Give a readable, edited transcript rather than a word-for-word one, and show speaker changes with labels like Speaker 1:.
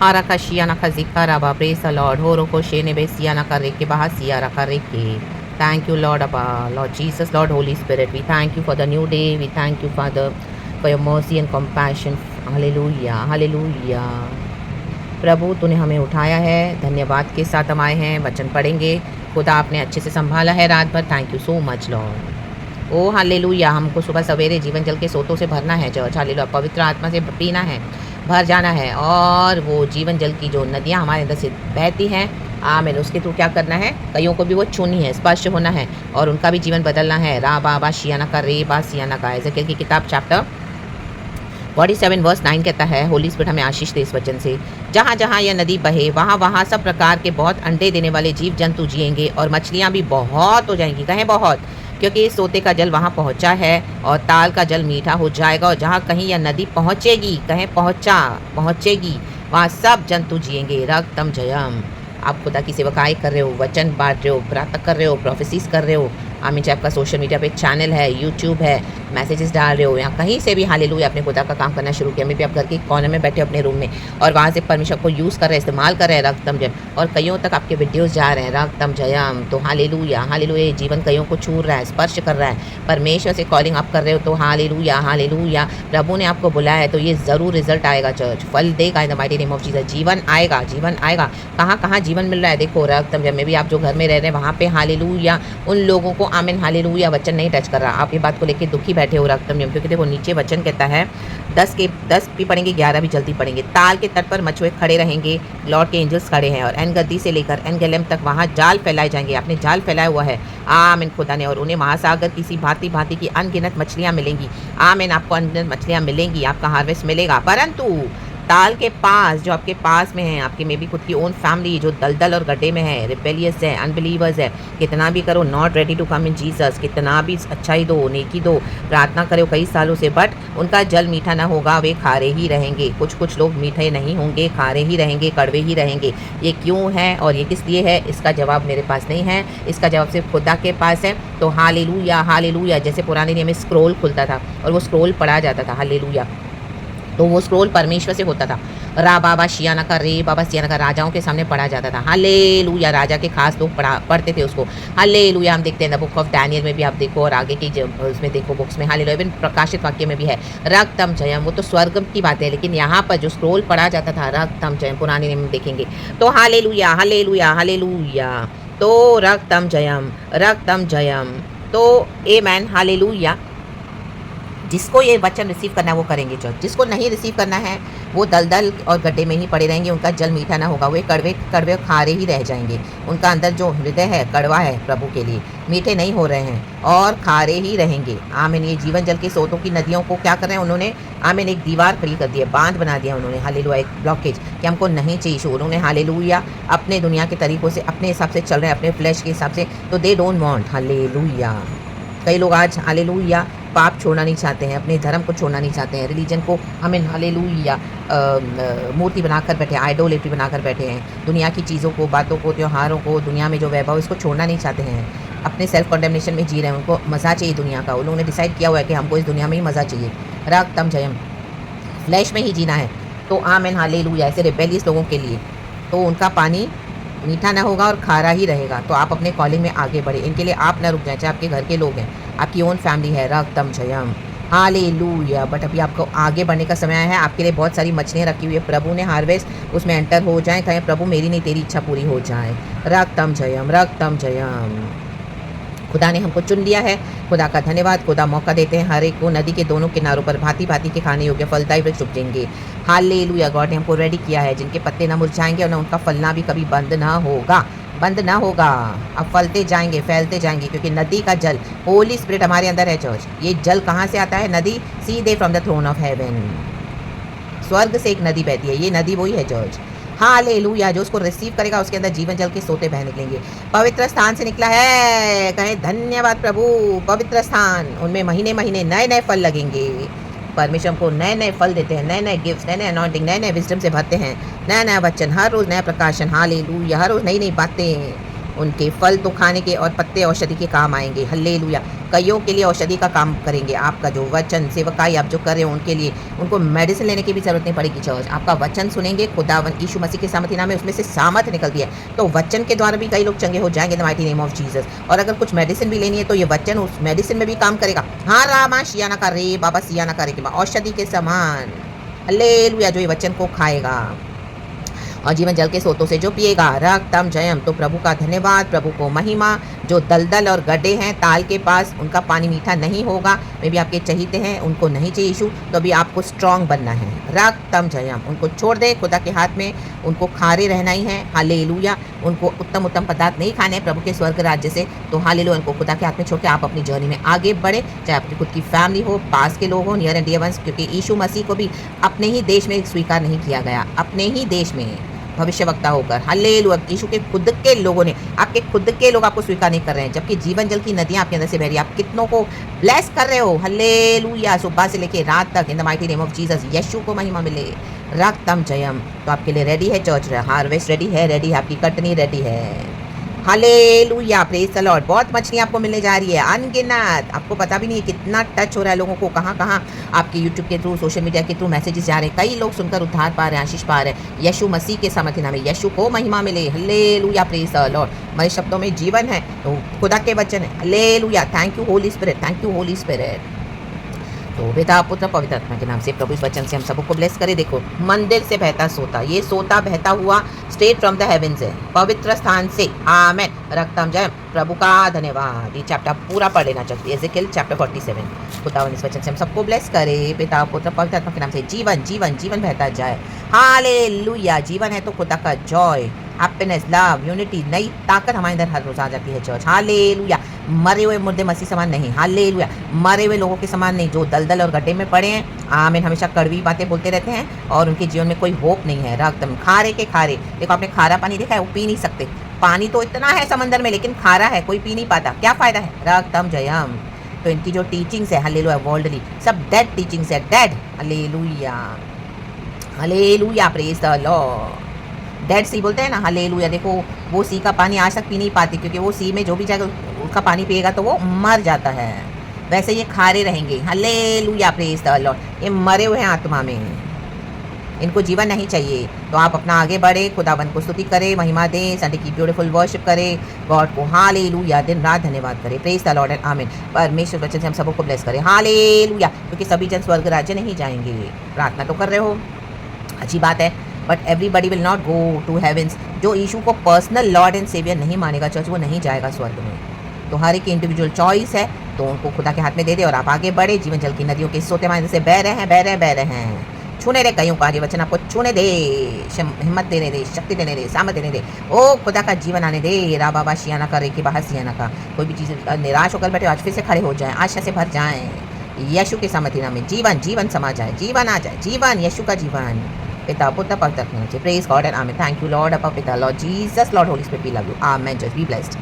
Speaker 1: Harakashiana Kazikara Ba, praise the Lord. Horoko Shene Besiana Kareke Bahasiara Kareke. Thank you, Lord Abba, Lord Jesus, Lord Holy Spirit. We thank you for the new day. We thank you, Father, for your mercy and compassion. Hallelujah, hallelujah. प्रभु तूने हमें उठाया है, धन्यवाद के साथ हम आए हैं, वचन पढ़ेंगे। खुदा आपने अच्छे से संभाला है रात भर। Thank you so much Lord. Oh hallelujah. हमको सुबह सवेरे जीवन जल के सोतों से भरना है चर्च। हालेलुया। पवित्र आत्मा से पीना है, भर जाना है, और वो जीवन जल की जो नदियाँ हमारे अंदर से बहती हैं, आमीन, उसके थ्रू क्या करना है, कईयों को भी वो छूनी है, स्पर्श होना है, और उनका भी जीवन बदलना है। रा बाबा शियाना का रे बा सियाना का। एजेकिएल की किताब चैप्टर 47 वर्स 9 कहता है, होली स्पिरिट हमें आशीष दे इस वचन से। जहाँ जहाँ यह नदी बहे वहाँ वहाँ सब प्रकार के बहुत अंडे देने वाले जीव जंतु जिएंगे, और मछलियाँ भी बहुत हो जाएंगी। कहें बहुत, क्योंकि इस सोते का जल वहाँ पहुँचा है, और ताल का जल मीठा हो जाएगा। और जहाँ कहीं यह नदी पहुँचेगी, कहें पहुँचेगी, वहाँ सब जंतु जिएंगे। रक्तम जयम। आप खुदा की सेवकाई कर रहे हो, वचन बांट रहे हो, प्रार्थना कर रहे हो, प्रोफेसीज कर रहे हो। आमीन। चाहे आपका सोशल मीडिया पे चैनल है, यूट्यूब है, मैसेजेस डाल रहे हो, या कहीं से भी हालेलुया अपने खुदा का काम करना शुरू किया। मे भी आप घर के कोने में बैठे अपने रूम में, और वहाँ से परमेश्वर को यूज़ कर रहे हैं, इस्तेमाल कर रहे हैं। रक्तम जयम। और कईयों तक आपके वीडियोस जा रहे हैं। रक्तम जयम। तो हालेलुया, हालेलुया। जीवन कईयों को छू रहा है, स्पर्श कर रहा है। परमेश्वर से कॉलिंग आप कर रहे हो, तो हालेलुया, हालेलुया। प्रभु ने आपको बुलाया है, तो ये ज़रूर रिजल्ट आएगा चर्च, फल देगा इन the mighty name of Jesus. जीवन आएगा, जीवन आएगा। कहाँ कहाँ जीवन मिल रहा है, देखो रक्तम जयम में भी। आप जो घर में रह रहे हैं वहाँ पे हालेलुया उन लोगों को, आमीन, हालेलुया, वचन नहीं टच कर रहा। आप ये बात को लेके दुखी बैठे हो रक्तम जयम, क्योंकि देखो नीचे वचन कहता है 10 भी पढ़ेंगे, 11 भी जल्दी पढ़ेंगे। ताल के तट पर मछुए खड़े रहेंगे, लॉर्ड के एंजल्स खड़े हैं, और एन गद्दी से लेकर एन गलेम तक वहाँ जाल फैलाए जाएंगे। आपने जाल फैलाया हुआ है, आमीन, खुदा ने। और उन्हें महासागर की सी भांति भांति की अनगिनत मछलियाँ मिलेंगी। आमीन। आपको अनगिनत मछलियाँ मिलेंगी, आपका हार्वेस्ट मिलेगा। परंतु ताल के पास, जो आपके पास में है, आपके में भी खुद की ओन फैमिली जो दलदल और गड्ढे में है, रिबेलियस है, अनबिलीवर्स है, कितना भी करो, not ready to come in Jesus, कितना भी अच्छाई दो, नेकी दो, प्रार्थना करो कई सालों से, बट उनका जल मीठा ना होगा, वे खारे ही रहेंगे। कुछ लोग मीठे नहीं होंगे, खारे ही रहेंगे, कड़वे ही रहेंगे। ये क्यों है और ये किस लिए है, इसका जवाब मेरे पास नहीं है, इसका जवाब सिर्फ खुदा के पास है। तो हालेलुया, हालेलुया। जैसे पुराने नियम में स्क्रोल खुलता था और वो स्क्रोल पढ़ा जाता था, हालेलुया, तो वो स्क्रोल परमेश्वर से होता था। रा बाबा शियाना का, रे बाबा सियाना का, राजाओं के सामने पढ़ा जाता था। हालेलुया। राजा के खास लोग पढ़ते थे उसको। हालेलुया। हम देखते हैं द बुक ऑफ डैनियल में भी आप देखो, और आगे की उसमें देखो बुक्स में, हालेलुया। इवन प्रकाशित वाक्य में भी है रक्तम जयम। वो तो स्वर्ग की बात है, लेकिन यहाँ पर जो स्क्रोल पढ़ा जाता था रक्तम जयम, पुराने नियम में देखेंगे। तो हालेलुया, हालेलुया, हालेलुया। तो रक्तम जयम, रक्तम जयम। तो आमेन, हालेलुया। जिसको ये वचन रिसीव करना है वो करेंगे चर्च, जिसको नहीं रिसीव करना है वो दलदल और गड्ढे में ही पड़े रहेंगे। उनका जल मीठा ना होगा, वे कड़वे कड़वे खारे ही रह जाएंगे। उनका अंदर जो हृदय है कड़वा है प्रभु के लिए, मीठे नहीं हो रहे हैं और खारे ही रहेंगे। आमीन। ये जीवन जल के सोतों की नदियों को क्या कर रहे हैं उन्होंने, आमीन, एक दीवार खड़ी कर दी है, बांध बना दिया उन्होंने, हालेलुया, एक ब्लॉकेज कि हमको नहीं चाहिए शो। उन्होंने हालेलुया अपने दुनिया के तरीकों से, अपने हिसाब से चल रहे हैं, अपने फ्लैश के हिसाब से, तो दे डोंट वांट, हालेलुया। कई लोग आज हालेलुया पाप छोड़ना नहीं चाहते हैं, अपने धर्म को छोड़ना नहीं चाहते हैं, रिलीजन को हमें हालेलुया मूर्ति बनाकर बैठे, आइडोलेट्री बनाकर बैठे हैं। दुनिया की चीज़ों को, बातों को, त्योहारों को, दुनिया में जो वैभव, इसको छोड़ना नहीं चाहते हैं। अपने सेल्फ कंडेमनेशन में जी रहे हैं, उनको मज़ा चाहिए दुनिया का। उन लोगों ने डिसाइड किया हुआ है कि हमको इस दुनिया में ही मज़ा चाहिए, रक्तम जयम, फ्लैश में ही जीना है। तो आमीन, हालेलुया। ऐसे रिबेलियस लोगों के लिए तो उनका पानी मीठा ना होगा और खारा ही रहेगा। तो आप अपने कॉलिंग में आगे बढ़े, इनके लिए आप ना रुक जाए, चाहे आपके घर के लोग हैं, आपकी ओन फैमिली है। रक्तम जयम, हालेलुया। बट अभी आपको आगे बढ़ने का समय आया है। आपके लिए बहुत सारी मछलियाँ रखी हुई है, प्रभु ने हार्वेस्ट उसमें एंटर हो जाए। कहें प्रभु मेरी नहीं तेरी इच्छा पूरी हो जाए। रक्तम जयम, रक्तम जयम। खुदा ने हमको चुन लिया है, खुदा का धन्यवाद। खुदा मौका देते हैं हर एक को, नदी के दोनों किनारों पर भांति भांति के खाने योग्य फलदायी वृक्ष उपजेंगे। हालेलुया। गॉड ने हमको रेडी किया है, जिनके पत्ते ना मुरझाएंगे और ना उनका फलना भी कभी बंद ना होगा, बंद ना होगा। अब फलते जाएंगे, फैलते जाएंगे, क्योंकि नदी का जल, होली स्पिरिट हमारे अंदर है चर्च। ये जल कहाँ से आता है, नदी सीधे from the throne of heaven, स्वर्ग से एक नदी बहती है। ये नदी वही है चर्च। हालेलुया। जो उसको रिसीव करेगा उसके अंदर जीवन जल के सोते बह निकलेंगे। पवित्र स्थान से निकला है, कहें धन्यवाद प्रभु। पवित्र स्थान, उनमें महीने महीने नए नए फल लगेंगे। परमेश्वर को नए नए फल देते हैं, नए नए गिफ्ट्स, नए नए अनॉइंटिंग, नए नए विजडम से भरते हैं, नया नया वचन, हर रोज़ नया प्रकाशन। हालेलुया। हर रोज़ नई नई बातें। उनके फल तो खाने के और पत्ते औषधि के काम आएंगे। हालेलुया। कईयों के लिए औषधि का काम करेंगे। आपका जो वचन सेवकाई आप जो कर रहे हो उनके लिए उनको मेडिसिन लेने की भी ज़रूरत नहीं पड़ेगी चर्च। आपका वचन सुनेंगे, खुदावन यीशु मसीह के सामर्थी नाम में उसमें से सामर्थ निकलती है। तो वचन के द्वारा भी कई लोग चंगे हो जाएंगे इन the mighty name of Jesus. और अगर कुछ मेडिसिन भी लेनी है तो ये वचन उस मेडिसिन में भी काम करेगा। हाँ रामा शियाना का रे बाबा सियाना का रे के औषधि के समान हालेलुया जो ये वचन को खाएगा और जीवन जल के सोतों से जो पिएगा रक्तम जयम। तो प्रभु का धन्यवाद, प्रभु को महिमा। जो दलदल और गड्ढे हैं ताल के पास उनका पानी मीठा नहीं होगा। मे भी आपके चहीते हैं, उनको नहीं चाहिए यीशु, तो अभी आपको स्ट्रांग बनना है। रक्तम जयम उनको छोड़ दे खुदा के हाथ में, उनको खारे रहना ही है। हालेलुया उनको उत्तम उत्तम पदार्थ नहीं खाने हैं प्रभु के स्वर्ग राज्य से। तो हालेलुया उनको खुदा के हाथ में छोड़ के आप अपनी जर्नी में आगे बढ़े, चाहे आपकी खुद की फैमिली हो, पास के लोग हो, नियर एंड डियर वंस। क्योंकि यीशु मसीह को भी अपने ही देश में स्वीकार नहीं किया गया, अपने ही देश में भविष्यवक्ता होकर। हालेलुया यीशु के खुद के लोगों ने, आपके खुद के लोग आपको स्वीकार नहीं कर रहे हैं, जबकि जीवन जल की नदियां आपके अंदर से बह रही है। आप कितनों को ब्लेस कर रहे हो। हालेलुया सुबह से लेके रात तक in the mighty name of Jesus Yeshu को महिमा मिले। रक्तम जयम। तो आपके लिए रेडी है चर्च, हार्वेस्ट रेडी है, आपकी कटनी रेडी है। Hallelujah praise the Lord. बहुत मछलियाँ आपको मिलने जा रही है, अनगिनत। आपको पता भी नहीं है कितना टच हो रहा है लोगों को, कहाँ कहाँ आपके यूट्यूब के थ्रू, सोशल मीडिया के थ्रू मैसेजेस जा रहे हैं। कई लोग सुनकर उद्धार पा रहे हैं, आशीष पा रहे हैं। यीशु मसीह के सामर्थ्य नाम में यीशु को महिमा मिले। Hallelujah praise the Lord. हमारे शब्दों में जीवन है, तो खुदा के वचन है। Hallelujah thank you Holi spirit, thank you Holi spirit. तो पिता पुत्र पवित्र आत्मा के नाम से प्रभु इस वचन से हम सबको ब्लेस करे। देखो मंदिर से बहता सोता, ये सोता बहता हुआ स्ट्रेट फ्रॉम द हेवन से, पवित्र स्थान से। आमेन। रक्तम जय। प्रभु का धन्यवाद। ये चैप्टर पूरा पढ़ लेना चाहिए, एजेकिएल चैप्टर 47। खुदावन इस वचन से हम सबको ब्लेस करे। पिता पुत्र पवित्र आत्मा के नाम से जीवन जीवन जीवन बहता जाए। हालेलुया। जीवन है तो खुदा का जॉय, हैप्पीनेस, लव, यूनिटी, नई ताकत हमारे अंदर हर रोज आ जाती है चर्च। हालेलुया। मरे हुए मुर्दे मसीह समान नहीं। हालेलुया। मरे हुए लोगों के समान नहीं जो दलदल और गड्ढे में पड़े हैं। आमीन। हमेशा कड़वी बातें बोलते रहते हैं और उनके जीवन में कोई होप नहीं है। एकदम खारे के खारे। देखो आपने खारा पानी देखा है, वो पी नहीं सकते। पानी तो इतना है समंदर में, लेकिन खारा है, कोई पी नहीं पाता। क्या फायदा है। रक्तम जयम। तो इनकी जो टीचिंग्स है हालेलुया वर्ल्डली सब डेड टीचिंग्स है, dead. Hallelujah hallelujah praise the Lord. Dead sea बोलते हैं ना, हालेलुया। देखो वो सी का पानी आज तक पी नहीं पाती, क्योंकि वो सी में जो भी जाएगा उसका पानी पिएगा तो वो मर जाता है। वैसे ये खारे रहेंगे। Hallelujah praise the Lord. ये मरे हुए हैं आत्मा में, इनको जीवन नहीं चाहिए। तो आप अपना आगे बढ़े, खुदावन को स्तुति करें, महिमा दें, संडे की ब्यूटीफुल वर्शिप करें, गॉड को हालेलुया दिन रात धन्यवाद करें। प्रेज द लॉर्ड एंड आमीन। परमेश्वर वचन से हम सबको ब्लेस करें। हालेलुया। क्योंकि सभी जन स्वर्ग राज्य नहीं जाएंगे। प्रार्थना तो कर रहे हो, अच्छी बात है, but everybody will not go to heavens. जो यीशु को पर्सनल लॉर्ड एंड सेवियर नहीं मानेगा चर्च, वो नहीं जाएगा स्वर्ग में। तो हर एक इंडिविजुअल चॉइस है, तो उनको खुदा के हाथ में दे दे और आप आगे बढ़े। जीवन जल की नदियों के सोते मायने से बह रहे हैं, बह रहे हैं, बह रहे हैं। छूने दे कईयों का, ये वचन आपको छूने दे, हिम्मत देने दे, शक्ति देने दे, सामर्थ देने दे। ओ खुदा का जीवन आने दे। रा बाबा शियाना का रे के बाहर सियाना का। कोई भी चीज़ निराश होकर बैठे, आज फिर से खड़े हो जाएं, आशा से भर जाएं। यीशु के सामर्थ्य नाम में जीवन जीवन समा जाए, जीवन आ जाए, जीवन यीशु का जीवन। पिता पुत्र पवित्र आत्मा से praise God and amen. Thank you Lord, अपा पिता Lord Jesus, Lord Holy Spirit, we love you. Amen. Just be blessed.